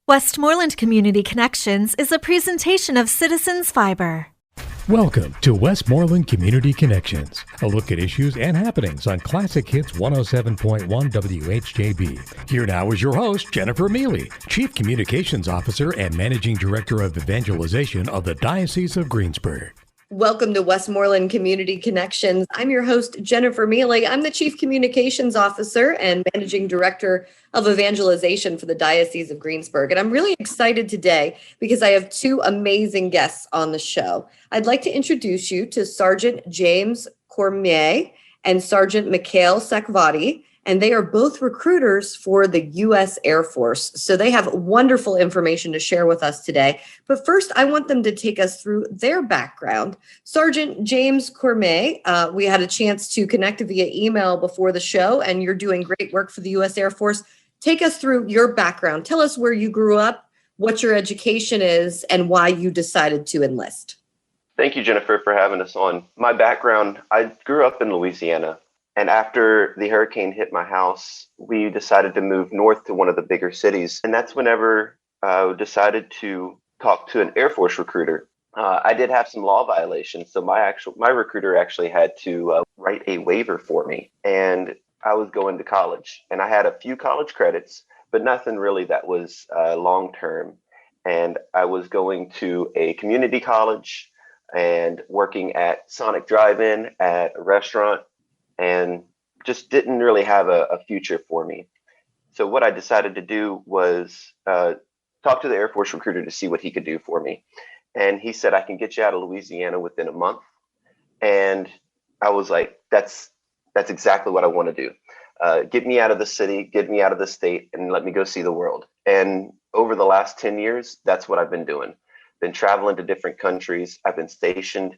Westmoreland Community Connections is a presentation of Citizens Fiber. Welcome to Westmoreland Community Connections, a look at issues and happenings on Classic Hits 107.1 WHJB. Here now is your host, Jennifer Miele, Chief Communications Officer and Managing Director of Evangelization of the Diocese of Greensburg. Welcome to Westmoreland Community Connections. I'm your host, Jennifer Miele. I'm the Chief Communications Officer and Managing Director of Evangelization for the Diocese of Greensburg. And I'm really excited today because I have two amazing guests on the show. I'd like to introduce you to Sergeant James Cormier and Sergeant Mikhail Sakhvadye, and they are both recruiters for the U.S. Air Force. So they have wonderful information to share with us today. But first, I want them to take us through their background. Sergeant James Cormier, we had a chance to connect via email before the show, and you're doing great work for the U.S. Air Force. Take us through your background. Tell us where you grew up, what your education is, and why you decided to enlist. Thank you, Jennifer, for having us on. My background, I grew up in Louisiana. And after the hurricane hit my house, we decided to move north to one of the bigger cities. And that's whenever I decided to talk to an Air Force recruiter. I did have some law violations. So my recruiter actually had to write a waiver for me. And I was going to college. And I had a few college credits, but nothing really that was long-term. And I was going to a community college and working at Sonic Drive-In at a restaurant, and just didn't really have a future for me. So what I decided to do was talk to the Air Force recruiter to see what he could do for me. And he said, I can get you out of Louisiana within a month. And I was like, that's exactly what I want to do. Get me out of the city, get me out of the state, and let me go see the world. And over the last 10 years, that's what I've been doing. Been traveling to different countries. I've been stationed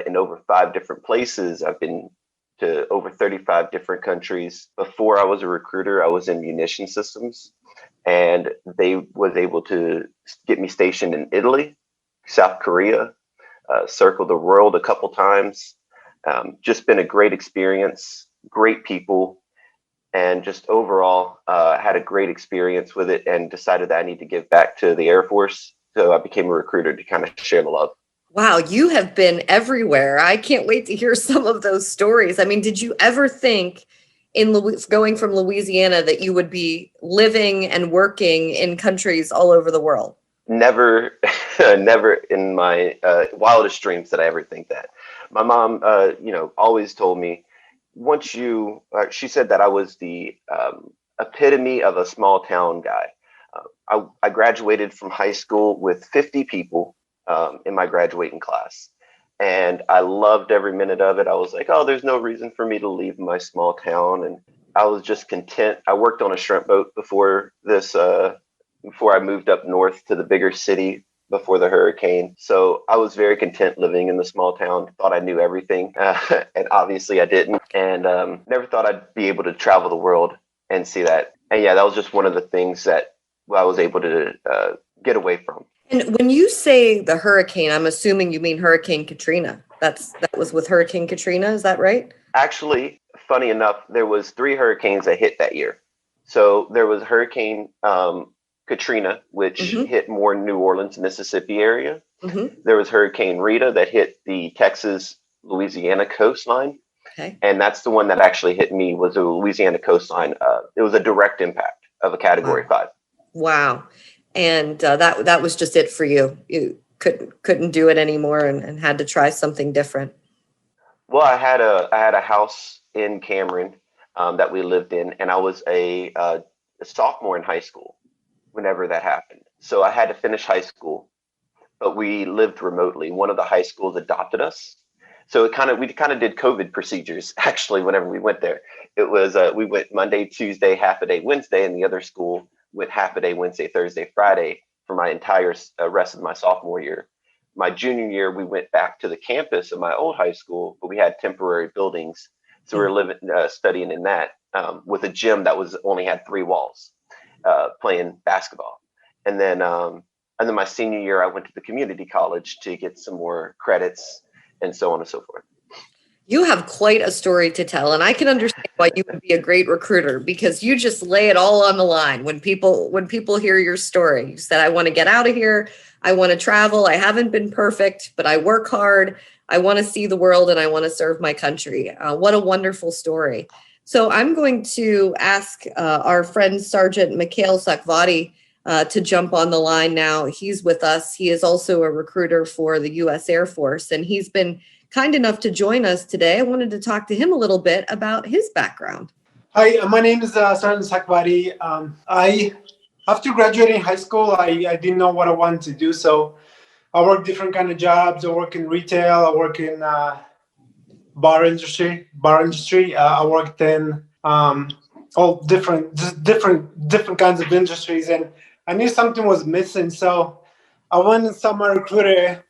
in over 5 different places. I've been to over 35 different countries. Before I was a recruiter, I was in munition systems, and they was able to get me stationed in Italy, South Korea, circled the world a couple times. Just been a great experience, great people, and just overall had a great experience with it, and decided that I need to give back to the Air Force. So I became a recruiter to kind of share the love. Wow, you have been everywhere. I can't wait to hear some of those stories. I mean, did you ever think going from Louisiana that you would be living and working in countries all over the world? Never, never in my wildest dreams did I ever think that. My mom, always told me, she said that I was the epitome of a small town guy. I graduated from high school with 50 people in my graduating class. And I loved every minute of it. I was like, oh, there's no reason for me to leave my small town. And I was just content. I worked on a shrimp boat before I moved up north to the bigger city before the hurricane. So I was very content living in the small town, thought I knew everything. And obviously I didn't. And never thought I'd be able to travel the world and see that. And yeah, that was just one of the things that I was able to get away from. And when you say the hurricane, I'm assuming you mean Hurricane Katrina. That was with Hurricane Katrina, is that right? Actually, funny enough, there was 3 hurricanes that hit that year. So there was Hurricane Katrina, which hit more New Orleans, Mississippi area. Mm-hmm. There was Hurricane Rita that hit the Texas, Louisiana coastline. Okay. And that's the one that actually hit me, was the Louisiana coastline. It was a direct impact of a Category 5. Wow. And that was just it for you. You couldn't do it anymore and had to try something different. Well, I had a house in Cameron that we lived in, and I was a sophomore in high school whenever that happened. So I had to finish high school, but we lived remotely. One of the high schools adopted us. So we kind of did COVID procedures actually whenever we went there. It was we went Monday, Tuesday, half a day Wednesday, and the other school went half a day Wednesday, Thursday, Friday for my entire rest of my sophomore year. My junior year, we went back to the campus of my old high school, but we had temporary buildings. So we were studying in that with a gym that only had 3 walls, playing basketball. And then my senior year, I went to the community college to get some more credits and so on and so forth. You have quite a story to tell, and I can understand why you would be a great recruiter because you just lay it all on the line. When people hear your story, you said, "I want to get out of here. I want to travel. I haven't been perfect, but I work hard. I want to see the world, and I want to serve my country." What a wonderful story! So I'm going to ask our friend Sergeant Mikhail Sakhvadye to jump on the line now. He's with us. He is also a recruiter for the U.S. Air Force, and he's been kind enough to join us today. I wanted to talk to him a little bit about his background. Hi, my name is Sergeant Sakhvadye. After graduating high school, I didn't know what I wanted to do, so I worked different kind of jobs. I work in retail. I work in bar industry. I worked in all different kinds of industries, and I knew something was missing. So I went and saw my recruiter.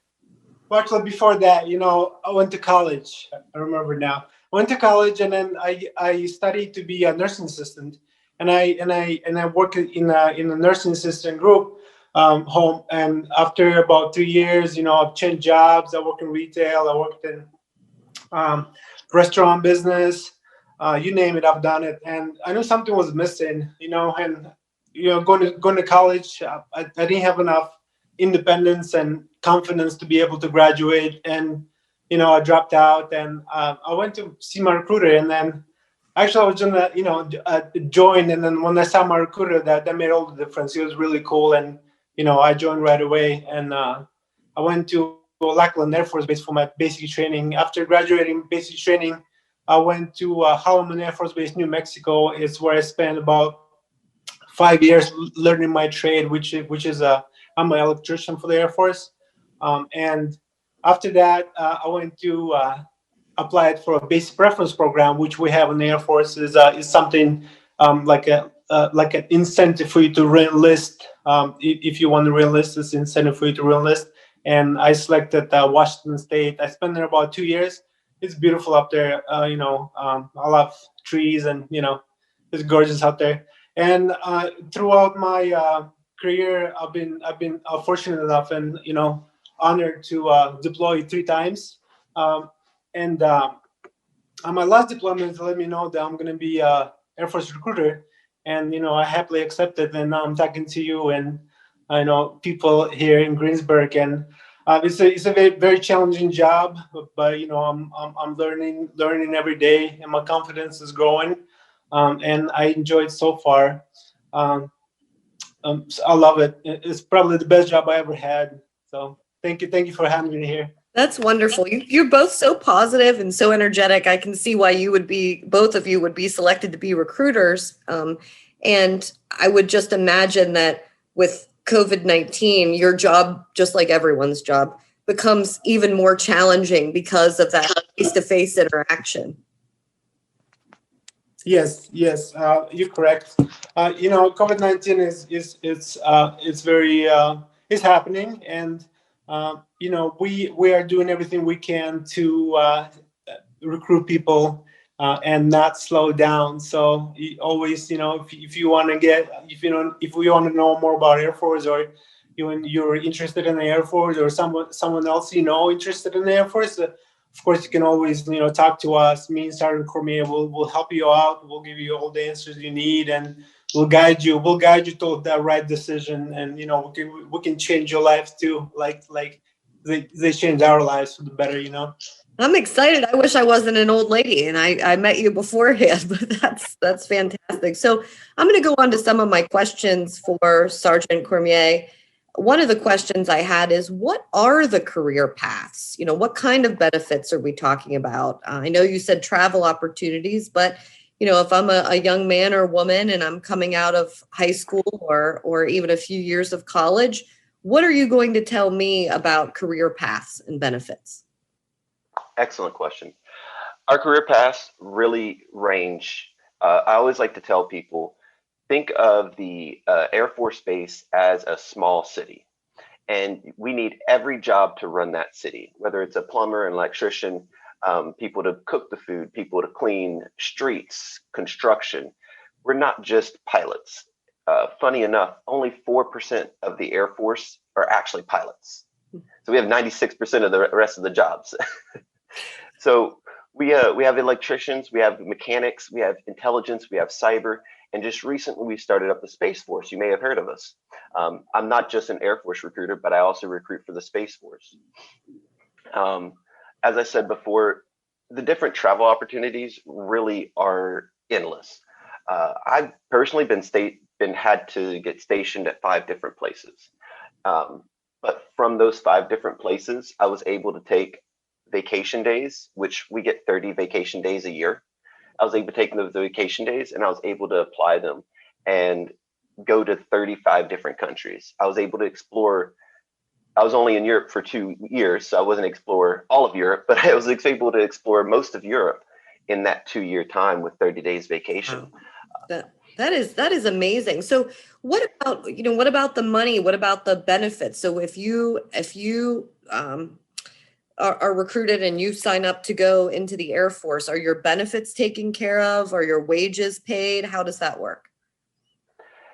Well, actually, before that, I went to college. I remember now. I went to college, and then I studied to be a nursing assistant, and I worked in a nursing assistant group home. And after about 2 years, I've changed jobs. I work in retail. I worked in restaurant business. You name it, I've done it. And I knew something was missing. And going to college, I didn't have enough independence and confidence to be able to graduate, and I dropped out, and I went to see my recruiter, and then actually I was gonna join, and then when I saw my recruiter, that made all the difference. He was really cool, and I joined right away, and I went to Lackland Air Force Base for my basic training. After graduating basic training, I went to Holloman Air Force Base, New Mexico. It's where I spent about 5 years learning my trade, which is I'm an electrician for the Air Force. And after that, I went to apply for a basic preference program, which we have in the Air Force. Is something like an incentive for you to re-enlist. If you want to re-enlist, it's incentive for you to re-enlist. And I selected Washington State. I spent there about 2 years. It's beautiful up there. I love trees, and it's gorgeous out there. And throughout my career, I've been fortunate enough and honored to deploy 3 times. And on my last deployment, they let me know that I'm going to be a Air Force recruiter, and I happily accepted. And now I'm talking to you, and I know people here in Greensburg, and it's a very, very challenging job, but I'm learning every day, and my confidence is growing, and I enjoy it so far. So I love it. It's probably the best job I ever had. So thank you for having me here. That's wonderful. You're both so positive and so energetic. I can see why both of you would be selected to be recruiters. And I would just imagine that with COVID-19, your job, just like everyone's job, becomes even more challenging because of that face-to-face interaction. Yes, you're correct. COVID-19 is happening, and we are doing everything we can to recruit people and not slow down. So always, if you want to know more about Air Force, or you're interested in the Air Force, or someone else interested in the Air Force, of course you can always talk to us. Me and Sergeant Cormier will help you out. We'll give you all the answers you need, and we'll guide you to that right decision. And we can change your life too, like they change our lives for the better. I'm excited. I wish I wasn't an old lady and I met you beforehand, but that's fantastic. So I'm going to go on to some of my questions for Sergeant Cormier. One of the questions I had is, what are the career paths? What kind of benefits are we talking about? I know you said travel opportunities, but if I'm a young man or woman and I'm coming out of high school or even a few years of college, what are you going to tell me about career paths and benefits? Excellent question. Our career paths really range. I always like to tell people, think of the Air Force Base as a small city, and we need every job to run that city, whether it's a plumber, an electrician, people to cook the food, people to clean streets, construction. We're not just pilots. Funny enough, only 4% of the Air Force are actually pilots. So we have 96% of the rest of the jobs. So We have electricians, we have mechanics, we have intelligence, we have cyber, and just recently we started up the Space Force. You may have heard of us. I'm not just an Air Force recruiter, but I also recruit for the Space Force. As I said before, the different travel opportunities really are endless. I've personally been had to get stationed at 5 different places. But from those 5 different places, I was able to take vacation days, which we get 30 vacation days a year. I was able to take those vacation days and I was able to apply them and go to 35 different countries. I was able to explore. I was only in Europe for 2 years, so I wasn't explore all of Europe, but I was able to explore most of Europe in that 2-year time with 30 days vacation. Wow. That is amazing. So what about the money? What about the benefits? So if you are recruited and you sign up to go into the Air Force, are your benefits taken care of? Are your wages paid? How does that work?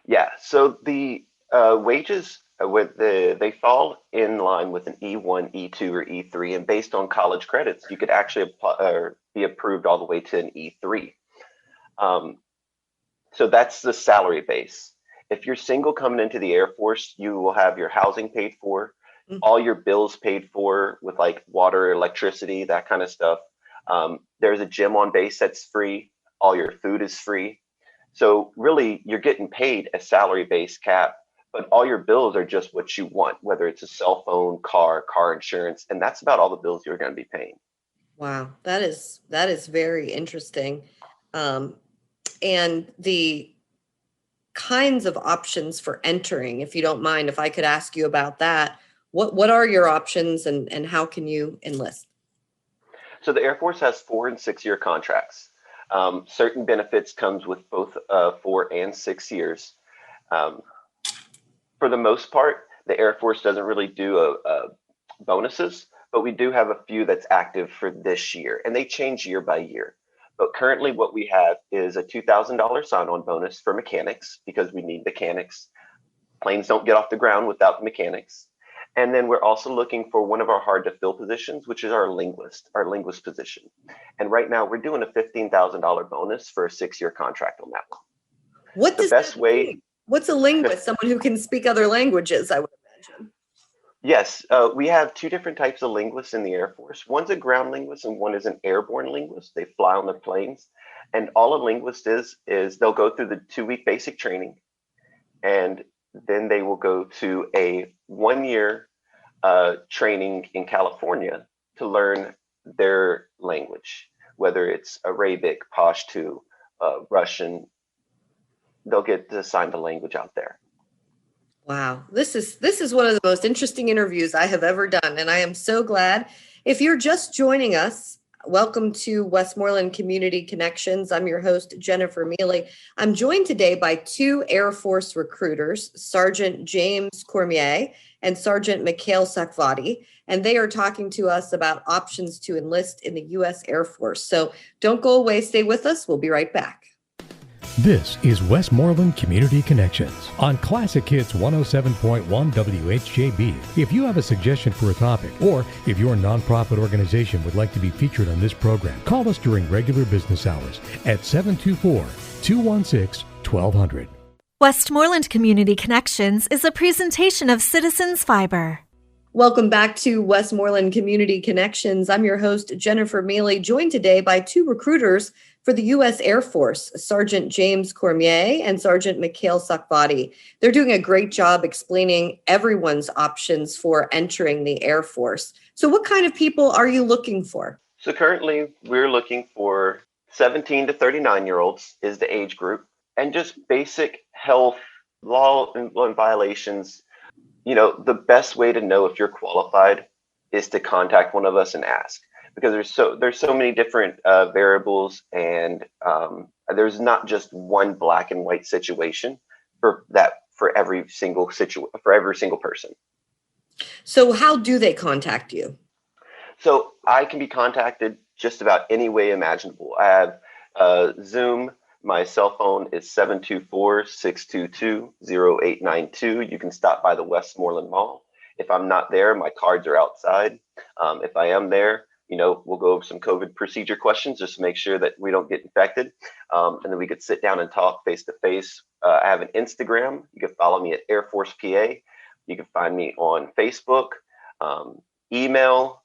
Yeah, so the wages they fall in line with an E1, E2, or E3, and based on college credits, you could actually apply, or be approved all the way to an E3. So that's the salary base. If you're single coming into the Air Force, you will have your housing paid for, all your bills paid for with like water, electricity, that kind of stuff. There's a gym on base that's free. All your food is free. So really, you're getting paid a salary-based cap, but all your bills are just what you want, whether it's a cell phone, car insurance, and that's about all the bills you're going to be paying. Wow, that is very interesting. And the kinds of options for entering, if you don't mind, if I could ask you about that, what are your options and how can you enlist? So the Air Force has 4 and 6 year contracts. Certain benefits comes with both 4 and 6 years. For the most part, the Air Force doesn't really do bonuses, but we do have a few that's active for this year, and they change year by year. But currently what we have is a $2,000 sign-on bonus for mechanics, because we need mechanics. Planes don't get off the ground without mechanics. And then we're also looking for one of our hard to fill positions, which is our linguist position. And right now we're doing a $15,000 bonus for a 6-year contract on that one. What does that mean? What's a linguist? Someone who can speak other languages, I would imagine. Yes, we have 2 different types of linguists in the Air Force. One's a ground linguist and one is an airborne linguist. They fly on the planes. And all a linguist is they'll go through the 2-week basic training, and then they will go to a 1-year training in California to learn their language, whether it's Arabic, Pashto, Russian. They'll get assigned a language out there. Wow, this is one of the most interesting interviews I have ever done, and I am so glad. If you're just joining us, welcome to Westmoreland Community Connections. I'm your host, Jennifer Miele. I'm joined today by 2 Air Force recruiters, Sergeant James Cormier and Sergeant Mikhail Sakhvadye, and they are talking to us about options to enlist in the U.S. Air Force. So don't go away, stay with us. We'll be right back. This is Westmoreland Community Connections on Classic Hits 107.1 WHJB. If you have a suggestion for a topic, or if your nonprofit organization would like to be featured on this program, call us during regular business hours at 724-216-1200. Westmoreland Community Connections is a presentation of Citizens Fiber. Welcome back to Westmoreland Community Connections. I'm your host, Jennifer Miele, joined today by 2 recruiters for the U.S. Air Force, Sergeant James Cormier and Sergeant Mikhail Sakhvadye. They're doing a great job explaining everyone's options for entering the Air Force. So what kind of people are you looking for? So currently we're looking for 17 to 39-year-olds is the age group, and just basic health, law and violations. You know, the best way to know if you're qualified is to contact one of us and ask, because there's so many different variables, and there's not just one black and white situation for every single person. So how do they contact you? So I can be contacted just about any way imaginable. I have Zoom. My cell phone is 724-622-0892. You can stop by the Westmoreland Mall. If I'm not there, my cards are outside. If I am there, We'll go over some COVID procedure questions just to make sure that we don't get infected. And then we could sit down and talk face to face. I have an Instagram. You can follow me at Air Force PA. You can find me on Facebook, email.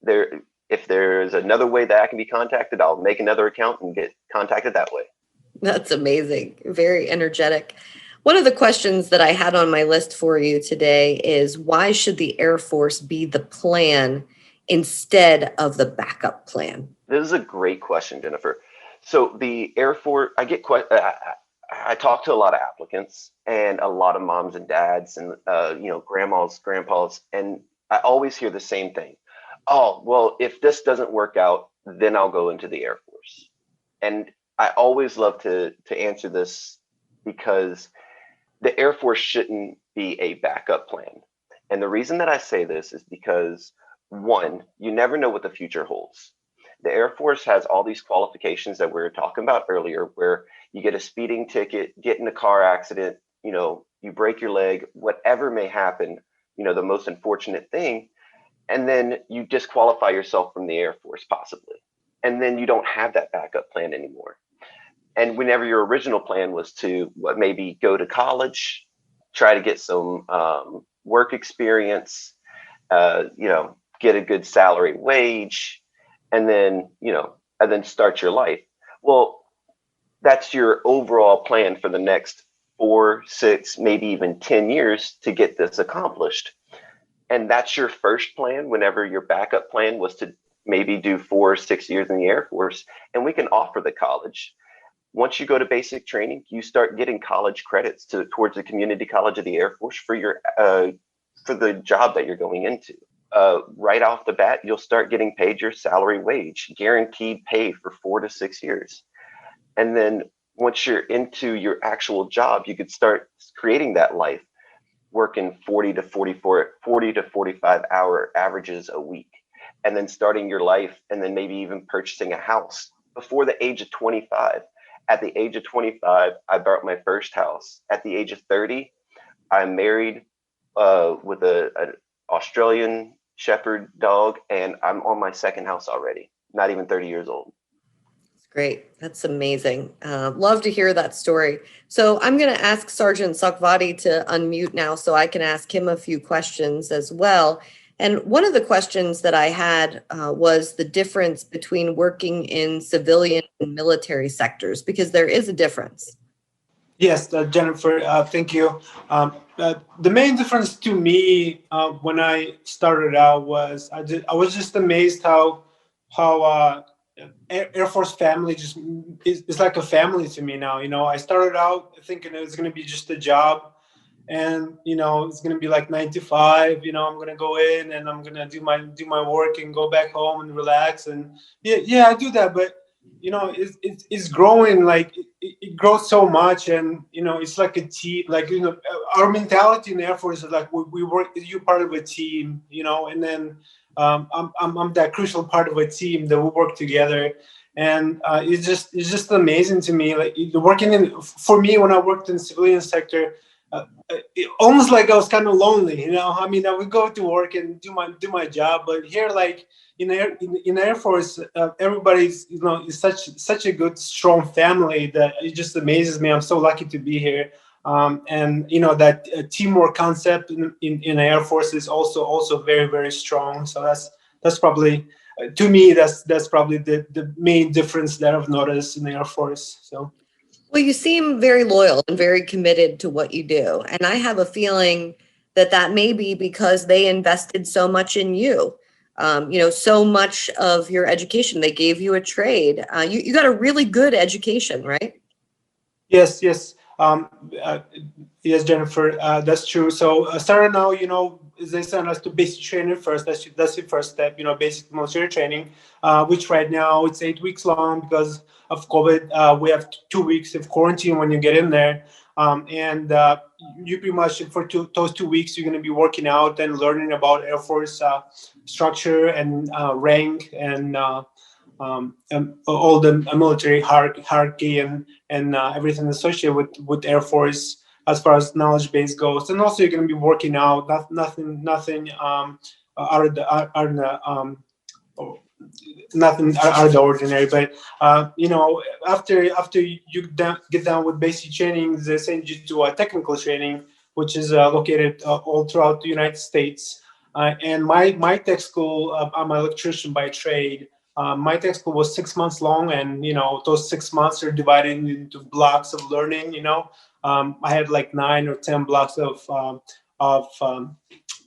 If there's another way that I can be contacted, I'll make another account and get contacted that way. That's amazing. Very energetic. One of the questions that I had on my list for you today is, why should the Air Force be the plan instead of the backup plan? This is a great question, Jennifer. So the Air Force, I talk to a lot of applicants and a lot of moms and dads and grandmas, grandpas, and I always hear the same thing. Oh, well, if this doesn't work out, then I'll go into the Air Force. And I always love to answer this, because the Air Force shouldn't be a backup plan. And the reason that I say this is because, one, you never know what the future holds. The Air Force has all these qualifications that we were talking about earlier, where you get a speeding ticket, get in a car accident, you break your leg, whatever may happen, the most unfortunate thing, and then you disqualify yourself from the Air Force possibly. And then you don't have that backup plan anymore. And whenever your original plan was to maybe go to college, try to get some work experience, get a good salary wage, and then start your life. Well, that's your overall plan for the next 4, 6, maybe even 10 years to get this accomplished. And that's your first plan whenever your backup plan was to maybe do 4 or 6 years in the Air Force. And we can offer the college. Once you go to basic training, you start getting college credits towards the community college of the Air Force for the job that you're going into. Right off the bat, you'll start getting paid your salary wage, guaranteed pay for 4 to 6 years. And then once you're into your actual job, you could start creating that life, working 40 to 45 hour averages a week, and then starting your life, and then maybe even purchasing a house before the age of 25. At the age of 25, I bought my first house. At the age of 30, I'm married with an Australian Shepherd dog, and I'm on my second house already, not even 30 years old. That's great. That's amazing. Love to hear that story. So I'm going to ask Sergeant Sakhvadye to unmute now so I can ask him a few questions as well. And one of the questions that I had was the difference between working in civilian and military sectors, because there is a difference. Yes, Jennifer, thank you. The main difference to me when I started out was I was just amazed how Air Force family just is like a family to me now. I started out thinking it was going to be just a job. And it's gonna be like 9 to 5. I'm gonna go in and I'm gonna do my work and go back home and relax. And yeah, I do that. But it's growing. Like it grows so much, and it's like a team. Like our mentality in the Air Force is like we work. You're part of a team. And then I'm that crucial part of a team that we work together. And it's just amazing to me. Like for me, when I worked in the civilian sector. Almost like I was kind of lonely, I mean, I would go to work and do my job, but here, like in Air Force, everybody's is such a good, strong family that it just amazes me. I'm so lucky to be here, and that teamwork concept in Air Force is also very, very strong. So that's probably to me that's probably the main difference that I've noticed in the Air Force. So. Well, you seem very loyal and very committed to what you do. And I have a feeling that may be because they invested so much in you, so much of your education. They gave you a trade. You got a really good education, right? Yes. Yes, Jennifer, that's true. So starting now, they send us to basic training first. That's the first step, basic military training, which right now it's 8 weeks long because of COVID. We have 2 weeks of quarantine when you get in there. And you pretty much for those 2 weeks, you're going to be working out and learning about Air Force structure and rank and all the military hierarchy and everything associated with Air Force as far as knowledge base goes. And also you're going to be working out, nothing out of the nothing out of the ordinary. But after you get done with basic training, they send you to a technical training, which is located all throughout the United States. And my tech school, I'm an electrician by trade. My tech school was 6 months long, and those 6 months are divided into blocks of learning. I had like 9 or 10 blocks of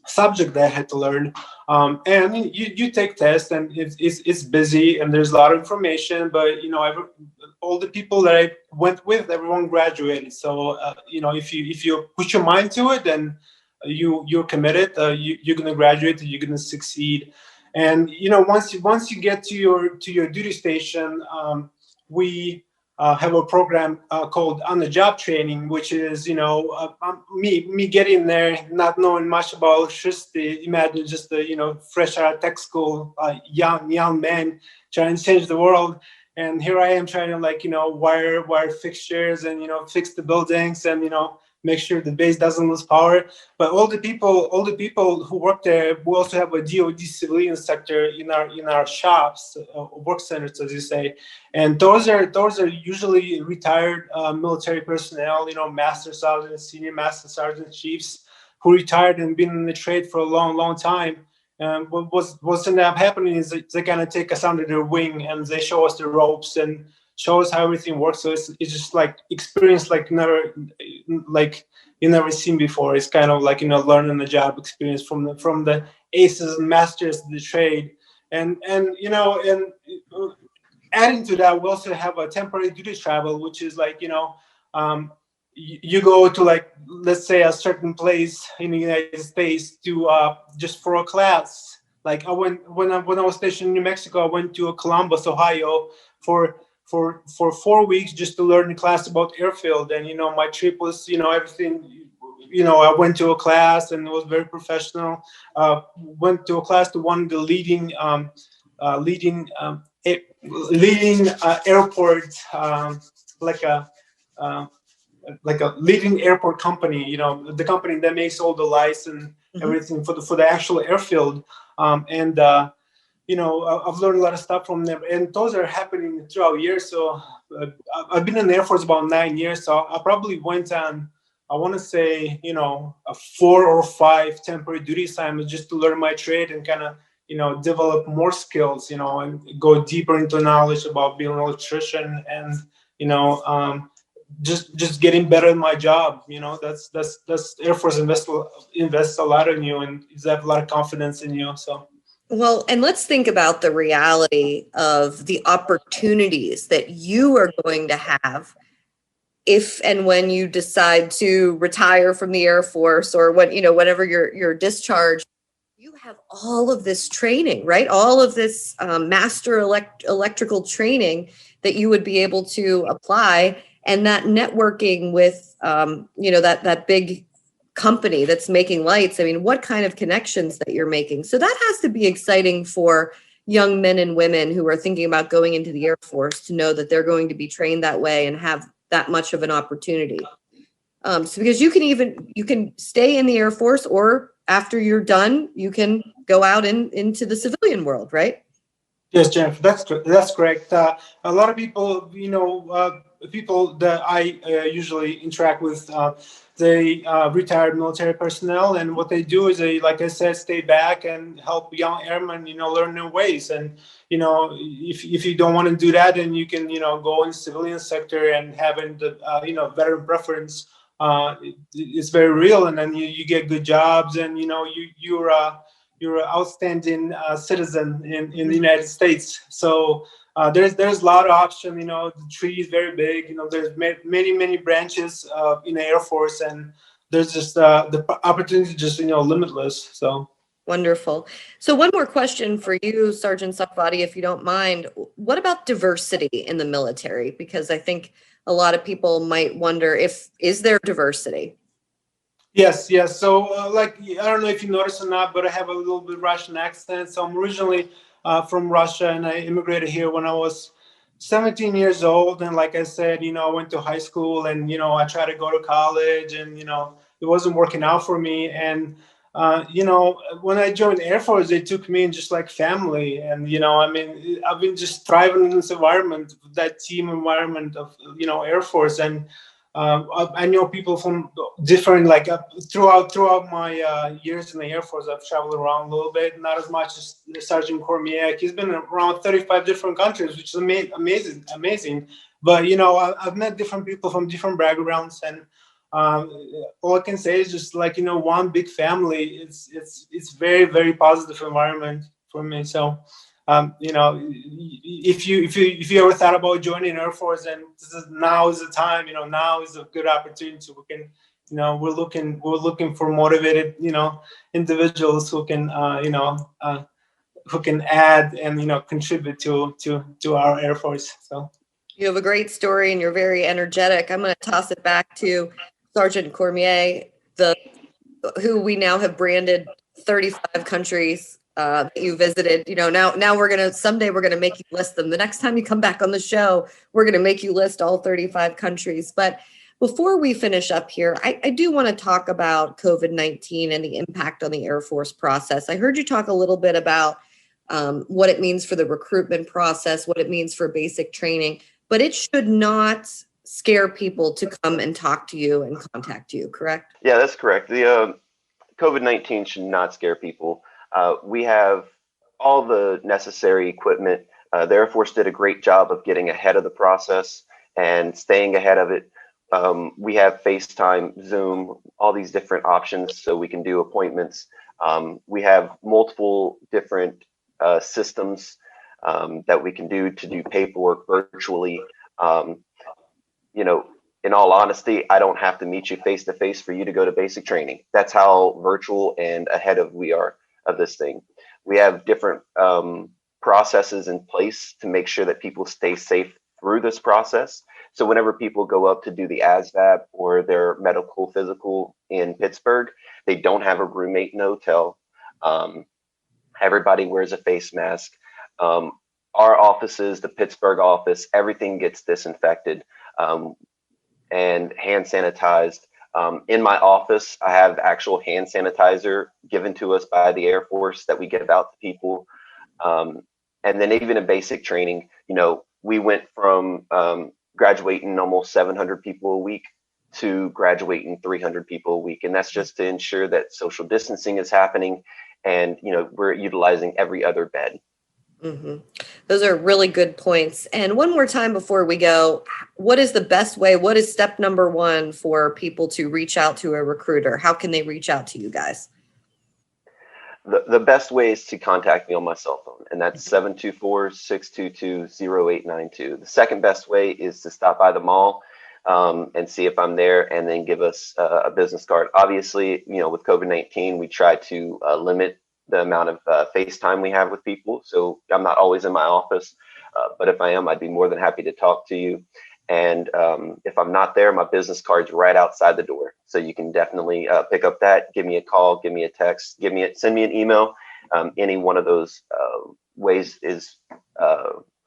subject that I had to learn. And you take tests, and it's busy, and there's a lot of information. But all the people that I went with, everyone graduated. So if you put your mind to it, then you're committed. You're gonna graduate, and you're gonna succeed. And once you get to your duty station, we have a program called on-the-job training, which is me getting there, not knowing much about electricity. Imagine just a fresh out of tech school, young man trying to change the world, and here I am trying to wire fixtures and fix the buildings and make sure the base doesn't lose power. But all the people who work there, we also have a DoD civilian sector in our shops, work centers, as you say, and those are usually retired military personnel, master sergeants, senior master sergeant chiefs who retired and been in the trade for a long time. And what's ended up happening is they kind of take us under their wing, and they show us the ropes and show us how everything works. So it's just like experience like you never seen before. It's kind of like learning the job experience from the aces and masters of the trade. And adding to that, we also have a temporary duty travel, which is like you go to, like, let's say, a certain place in the United States to just for a class. Like when I was stationed in New Mexico, I went to Columbus, Ohio for 4 weeks just to learn a class about airfield. And my trip was everything. I went to a class and it was very professional. Went to a class to one of the leading airport, like a leading airport company, the company that makes all the lights and everything for the actual airfield. I've learned a lot of stuff from them, and those are happening throughout years. So I've been in the Air Force about 9 years. So I probably went on, I want to say, a 4 or 5 temporary duty assignments just to learn my trade and kind of, develop more skills, and go deeper into knowledge about being an electrician and, just getting better at my job. That's Air Force invests a lot in you, and they have a lot of confidence in you. So. Well, and let's think about the reality of the opportunities that you are going to have if and when you decide to retire from the Air Force, or whenever you're discharged. You have all of this training, right? All of this master electrical training that you would be able to apply, and that networking with that big company that's making lights. I mean, what kind of connections that you're making. So that has to be exciting for young men and women who are thinking about going into the Air Force, to know that they're going to be trained that way and have that much of an opportunity. So because you can stay in the Air Force, or after you're done, you can go out into the civilian world, right? Yes, Jennifer, that's correct. A lot of people, people that I usually interact with, they retired military personnel, and what they do is they, like I said, stay back and help young airmen, learn new ways. And if you don't want to do that, then you can go in the civilian sector, and having the veteran preference, it's very real, and then you get good jobs, and you're an outstanding citizen in the United States. So there's a lot of option. The tree is very big. There's many branches in the Air Force, and there's just the opportunity just limitless. So wonderful. So one more question for you, Sergeant Sakhvadye, if you don't mind. What about diversity in the military? Because I think a lot of people might wonder, is there diversity? Yes. So, I don't know if you noticed or not, but I have a little bit Russian accent. So I'm originally from Russia, and I immigrated here when I was 17 years old. And like I said, I went to high school, and I tried to go to college, and it wasn't working out for me. And when I joined Air Force, they took me in just like family. And, I've been just thriving in this environment, that team environment of, Air Force. And I know people from different, throughout my years in the Air Force, I've traveled around a little bit, not as much as Sergeant Cormier. He's been around 35 different countries, which is amazing. But, I've met different people from different backgrounds, and all I can say is just one big family. It's very, very positive environment for me. So, if you ever thought about joining Air Force, and now is the time. Now is a good opportunity. We can, we're looking for motivated, individuals who can, who can add and contribute to our Air Force. So you have a great story, and you're very energetic. I'm going to toss it back to Sergeant Cormier, who we now have branded 35 countries that you visited. Now someday we're gonna make you list them. The next time you come back on the show, we're gonna make you list all 35 countries. But before we finish up here, I do want to talk about COVID-19 and the impact on the Air Force process. I heard you talk a little bit about what it means for the recruitment process, what it means for basic training, but it should not scare people to come and talk to you and contact you, correct? Yeah, that's correct. The COVID-19 should not scare people. We have all the necessary equipment. The Air Force did a great job of getting ahead of the process and staying ahead of it. We have FaceTime, Zoom, all these different options so we can do appointments. We have multiple different systems that we can do to do paperwork virtually. In all honesty, I don't have to meet you face to face for you to go to basic training. That's how virtual and ahead of we are of this thing. We have different processes in place to make sure that people stay safe through this process. So whenever people go up to do the ASVAB or their medical physical in Pittsburgh, they don't have a roommate in the hotel. Everybody wears a face mask. Our offices, the Pittsburgh office, everything gets disinfected and hand sanitized. In my office, I have actual hand sanitizer given to us by the Air Force that we give out to people. And then even in basic training, we went from graduating almost 700 people a week to graduating 300 people a week. And that's just to ensure that social distancing is happening and, we're utilizing every other bed. Mm-hmm. Those are really good points. And one more time before we go, what is the best way? What is step number one for people to reach out to a recruiter? How can they reach out to you guys? The best way is to contact me on my cell phone, and that's 724-622-0892. The second best way is to stop by the mall and see if I'm there, and then give us a business card. Obviously, with COVID-19, we try to limit the amount of FaceTime we have with people. So I'm not always in my office, but if I am, I'd be more than happy to talk to you. And if I'm not there, my business card's right outside the door. So you can definitely pick up that, give me a call, give me a text, send me an email. Any one of those ways is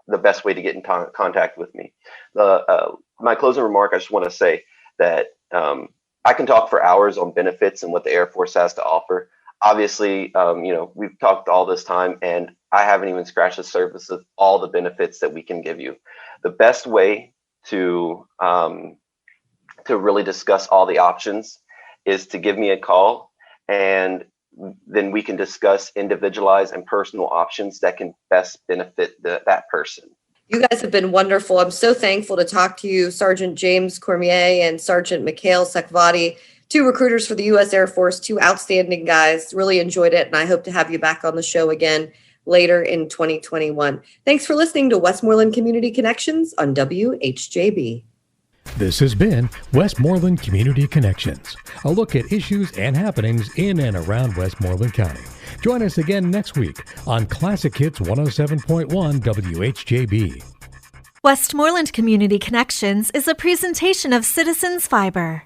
the best way to get in contact with me. My closing remark, I just want to say that I can talk for hours on benefits and what the Air Force has to offer. Obviously, we've talked all this time, and I haven't even scratched the surface of all the benefits that we can give you. The best way to really discuss all the options is to give me a call, and then we can discuss individualized and personal options that can best benefit that person. You guys have been wonderful. I'm so thankful to talk to you, Sergeant James Cormier and Sergeant Mikhail Sakhvadye, two recruiters for the U.S. Air Force, two outstanding guys. Really enjoyed it, and I hope to have you back on the show again later in 2021. Thanks for listening to Westmoreland Community Connections on WHJB. This has been Westmoreland Community Connections, a look at issues and happenings in and around Westmoreland County. Join us again next week on Classic Hits 107.1 WHJB. Westmoreland Community Connections is a presentation of Citizens Fiber.